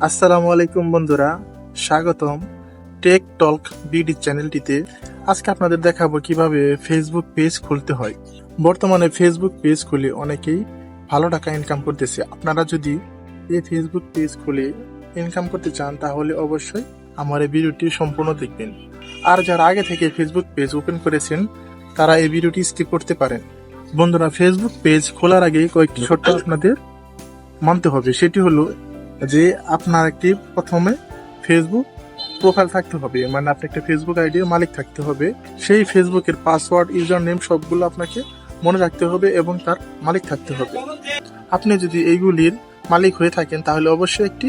আসসালামু আলাইকুম বন্ধুরা, স্বাগতম টেক টক বিডি চ্যানেলটিতে। আজকে আপনাদের দেখাবো কিভাবে ফেসবুক পেজ খুলতে হয়। বর্তমানে ফেসবুক পেজ খুলে অনেকেই ভালো টাকা ইনকাম করতেছে। আপনারা যদি এই ফেসবুক পেজ খুলে ইনকাম করতে চান তাহলে অবশ্যই আমার এই ভিডিওটি সম্পূর্ণ দেখবেন। আর যারা আগে থেকে ফেসবুক পেজ ওপেন করেছেন তারা এই ভিডিওটি স্কিপ করতে পারেন। বন্ধুরা, ফেসবুক পেজ খোলার আগে কয়েকটি শর্ত আপনাদের মানতে হবে। সেটি হলো যে আপনার একটি প্রথমে ফেসবুক প্রোফাইল থাকতে হবে, মানে আপনি একটা ফেসবুক আইডির মালিক থাকতে হবে। সেই ফেসবুকের পাসওয়ার্ড, ইউজার নেম সবগুলো আপনাকে মনে রাখতে হবে এবং তার মালিক থাকতে হবে। আপনি যদি এইগুলির মালিক হয়ে থাকেন তাহলে অবশ্যই একটি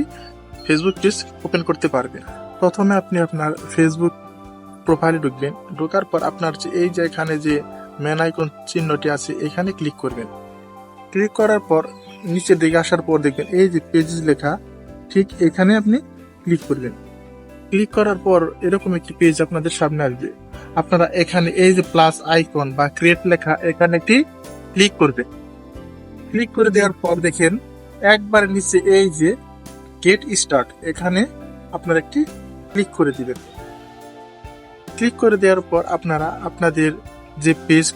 ফেসবুক পেজ ওপেন করতে পারবেন। প্রথমে আপনি আপনার ফেসবুক প্রোফাইলে ঢুকবেন। ঢোকার পর আপনার এই যে এখানে যে ম্যান আইকন চিহ্নটি আছে এখানে ক্লিক করবেন। ক্লিক করার পর নিচের দিকে আসার পর দেখবেন এই যে পেজেস লেখা, ঠিক এখানে আপনি ক্লিক করবেন। ক্লিক করার পর এরকম একটি পেজ আপনাদের সামনে আসবে। আপনারা এখানে এই যে প্লাস আইকন বা ক্রিয়েট লেখা, এখানে একটি ক্লিক করবেন। ক্লিক করে দেওয়ার পর দেখেন একবার নিচে এই যে গেট স্টার্ট, এখানে আপনারা একটি ক্লিক করে দিবেন। ক্লিক করে দেওয়ার পর আপনারা আপনাদের যে পেজ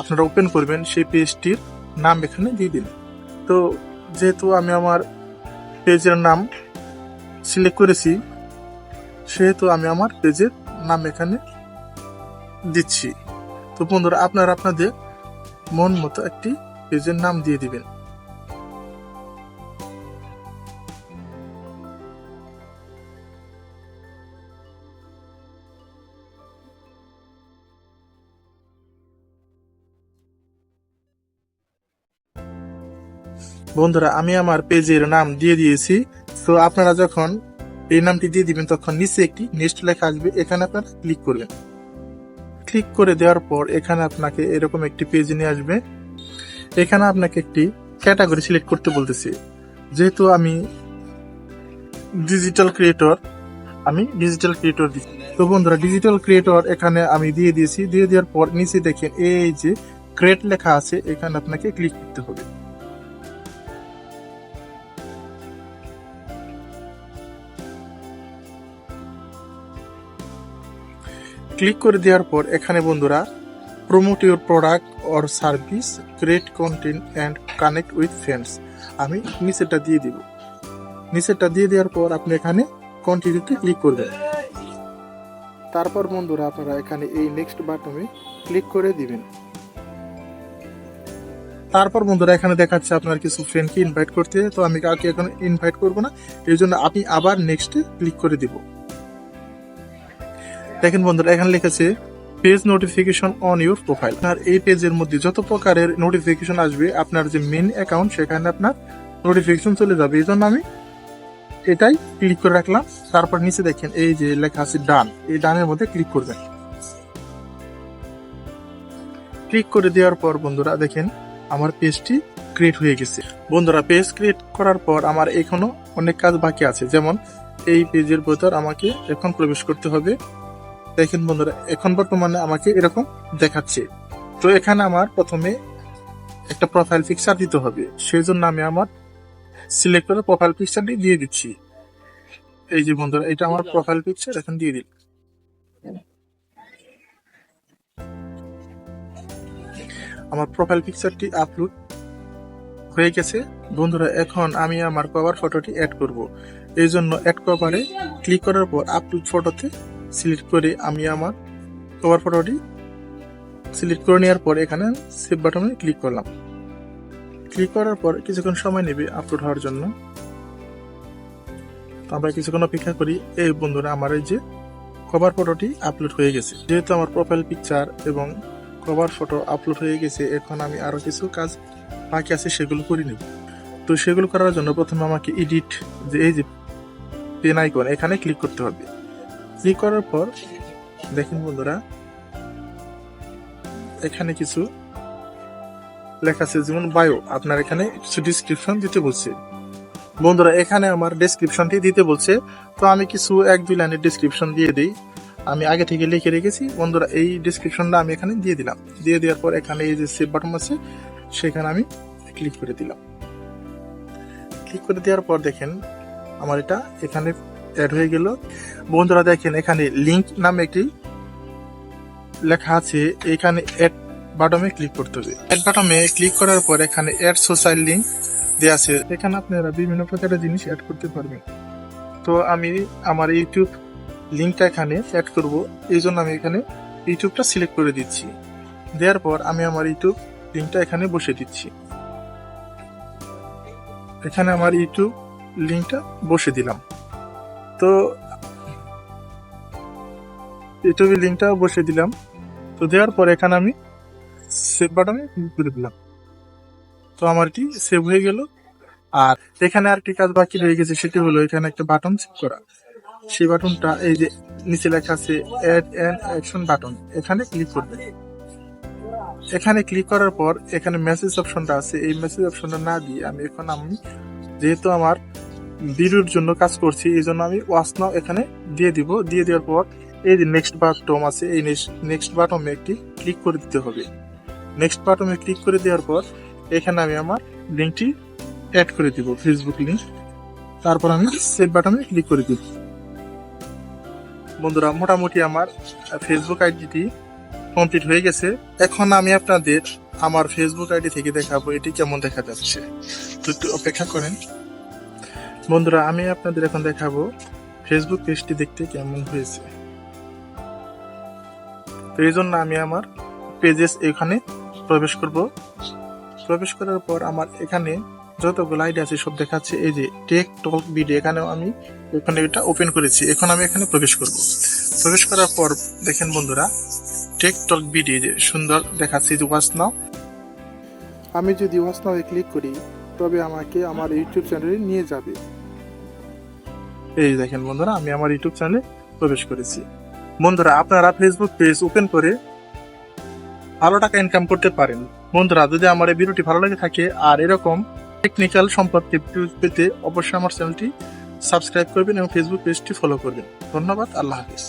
আপনারা ওপেন করবেন সেই পেজটির নাম এখানে দিয়ে দিন। তো যেহেতু আমি আমার পেজের নাম সিলেক্ট করেছি সেহেতু আমি আমার পেজের নাম এখানে দিচ্ছি। তো বন্ধুরা, আপনারা আপনাদের মন মতো একটি পেজের নাম দিয়ে দিবেন। বন্ধুরা, আমি আমার পেজের নাম দিয়ে দিয়েছি। তো আপনারা যখন এই নামটি দিয়ে দিবেন তখন নিচে একটি নেক্সট লেখা আসবে, এখানে আপনারা ক্লিক করবেন। ক্লিক করে দেওয়ার পর এখানে আপনাকে এরকম একটি পেজ নিয়ে আসবে। এখানে আপনাকে একটি ক্যাটাগরি সিলেক্ট করতে বলতেছি। যেহেতু আমি ডিজিটাল ক্রিয়েটর, আমি ডিজিটাল ক্রিয়েটর দিচ্ছি। তো বন্ধুরা, ডিজিটাল ক্রিয়েটর এখানে আমি দিয়ে দিয়েছি। দিয়ে দেওয়ার পর নিচে দেখেন এই যে ক্রিয়েট লেখা আছে, এখানে আপনাকে ক্লিক করতে হবে। ক্লিক করে দেওয়ার পর এখানে বন্ধুরা promote your product or service, create content and connect with friends, আমি নিচেরটা দিয়ে দিব। নিচেরটা দিয়ে দেওয়ার পর আপনি এখানে কন্টিনিউতে ক্লিক করবেন। তারপর বন্ধুরা আপনারা এখানে এই নেক্সট বাটনে ক্লিক করে দিবেন। তারপর বন্ধুরা এখানে দেখাচ্ছে আপনার কিছু ফ্রেন্ডকে ইনভাইট করতে। তো আমি কাউকে এখন ইনভাইট করব না, এই জন্য আপনি আবার নেক্সটে ক্লিক করে দিব। দেখেন বন্ধুরা, এখানে লিখেছে page notification on your profile. আর এই পেজের মধ্যে যত প্রকারের নোটিফিকেশন আসবে আপনার যে মেন অ্যাকাউন্ট সেখানে আপনার নোটিফিকেশন চলে যাবে। এই জন্য আমি এটাই ক্লিক করে রাখলাম। তারপর নিচে দেখেন এই যে লেখা আছে ডান, এই ডানের মধ্যে ক্লিক করবেন। ক্লিক করে দেওয়ার পর বন্ধুরা দেখেন আমার পেজটি ক্রিয়েট হয়ে গেছে। বন্ধুরা, পেজ ক্রিয়েট করার পর আমার এখনো অনেক কাজ বাকি আছে। যেমন এই পেজের ভিতর আমাকে এখন প্রবেশ করতে হবে। দেখেন বন্ধুরা, এখন বর্তমানে আমাকে এরকম দেখাচ্ছে। তো এখানে আমার প্রথমে একটা প্রোফাইল পিকচার দিতে হবে, সেই জন্য আমি আমার সিলেক্ট করে প্রোফাইল পিকচারটি দিয়ে দিচ্ছি। এই যে বন্ধুরা, এটা আমার প্রোফাইল পিকচার, এখন দিয়ে দিই। আমার প্রোফাইল পিকচারটি আপলোড হয়ে গেছে। বন্ধুরা, এখন আমি আমার কভার ফটোটি অ্যাড করব। এই জন্য অ্যাড কভারে ক্লিক করার পর আপলোড ফটোতে সিলেক্ট করে আমি আমার কভার ফটোটি সিলেক্ট করে নেওয়ার পর এখানে সেভ বাটনে ক্লিক করলাম। ক্লিক করার পর কিছুক্ষণ সময় নেবে আপলোড হওয়ার জন্য। আমরা কিছুক্ষণ অপেক্ষা করি। এই বন্ধুরা, আমার এই যে কভার ফটোটি আপলোড হয়ে গেছে। যেহেতু আমার প্রোফাইল পিকচার এবং কভার ফটো আপলোড হয়ে গেছে, এখন আমি আরো কিছু কাজ বাকি আছে সেগুলো করে নেব। তো সেগুলো করার জন্য প্রথমে আমাকে এডিট যে এই যে পেন আইকন, এখানে ক্লিক করতে হবে। ক্লিক করার পর দেখেন বন্ধুরা এখানে কিছু লেখা আছে, যেমন বায়ো। আপনার এখানে কিছু ডিসক্রিপশন দিতে বলছে। বন্ধুরা, এখানে আমার ডেসক্রিপশনটি দিতে বলছে। তো আমি কিছু 1-2 লাইনের ডেসক্রিপশন দিয়ে দিই, আমি আগে থেকে লিখে রেখেছি। বন্ধুরা, এই ডেসক্রিপশনটা আমি এখানে দিয়ে দিলাম। দিয়ে দেওয়ার পর এখানে এই যে সেভ বাটন আছে সেখানে আমি ক্লিক করে দিলাম। ক্লিক করে দেওয়ার পর দেখেন আমার এটা এখানে অ্যাড হয়ে গেল। বন্ধুরা দেখেন এখানে লিংক নামে একটি লেখা আছে, এখানে অ্যাড বাটনে ক্লিক করতে হবে। অ্যাড বাটনে ক্লিক করার পর এখানে অ্যাড সোশ্যাল লিংক দেওয়া আছে, এখানে আপনারা বিভিন্ন প্রকারের জিনিস অ্যাড করতে পারবেন। তো আমি আমার ইউটিউব লিংকটা এখানে অ্যাড করব, এই জন্য আমি এখানে ইউটিউবটা সিলেক্ট করে দিচ্ছি। দেওয়ার পর আমি আমার ইউটিউব লিংকটা এখানে বসিয়ে দিচ্ছি। এখানে আমার ইউটিউব লিংকটা বসে দিলাম। তো ইউটিউবের লিংকটা বসিয়ে দিলাম। তো দেওয়ার পর এখানে আমি সেভ বাটনে ক্লিক করে দিলাম। তো আমার এটি সেভ হয়ে গেল। আর এখানে আর একটি কাজ বাকি রয়ে গেছে, সেটি হলো এখানে একটা বাটন সেভ করা। সেই বাটনটা এই যে নিচে লেখা আছে অ্যাড অ্যান অ্যাকশন বাটন, এখানে ক্লিক করবেন। এখানে ক্লিক করার পর এখানে মেসেজ অপশনটা আছে, এই মেসেজ অপশনটা না দিয়ে আমি যেহেতু আমার ভিডিওর জন্য কাজ করছি, এই জন্য আমি ওয়াচ নাও এখানে দিয়ে দিব। দিয়ে দেওয়ার পর এই যে নেক্সট বাটন আছে, এই নেক্সট বাটনে একটি ক্লিক করে দিতে হবে। নেক্সট বাটনে ক্লিক করে দেওয়ার পর এখানে আমি আমার লিঙ্কটি অ্যাড করে দিব, ফেসবুক লিঙ্ক। তারপর আমি সেভ বাটনে ক্লিক করে দিব। বন্ধুরা মোটামুটি আমার ফেসবুক আইডিটি কমপ্লিট হয়ে গেছে। এখন আমি আপনাদের আমার ফেসবুক আইডি থেকে দেখাবো এটি কেমন দেখা যাচ্ছে। তো একটু অপেক্ষা করেন। বন্ধুরা আমি আপনাদের এখন দেখাবো ফেসবুক পেজটি দেখতে কেমন হয়েছে। তো এই জন্য আমি আমার পেজেস এখানে প্রবেশ করব। প্রবেশ করার পর আমার এখানে যতগুলো আইডি আছে সব দেখাচ্ছে। এই যে টেক টক ভিডিও, এখানেও আমি এখানে এটা ওপেন করেছি। এখন আমি এখানে প্রবেশ করব। প্রবেশ করার পর দেখেন বন্ধুরা টেক টক ভিডিও যে সুন্দর দেখাচ্ছে, যে ওয়াচ নাও। আমি যদি ওয়াচ নাও ক্লিক করি তবে আমাকে আমার ইউটিউব চ্যানেলে নিয়ে যাবে। এই দেখেন বন্ধুরা আমি আমার ইউটিউব চ্যানেলে প্রবেশ করেছি। বন্ধুরা আপনারা ফেসবুক পেজ ওপেন করে ভালো টাকা ইনকাম করতে পারেন। বন্ধুরা যদি আমার এই ভিডিওটি ভালো লাগে থাকে আর এরকম টেকনিক্যাল সম্পর্কে পেতে অবশ্যই আমার চ্যানেলটি সাবস্ক্রাইব করবেন এবং ফেসবুক পেজটি ফলো করবেন। ধন্যবাদ, আল্লাহ হাফিজ।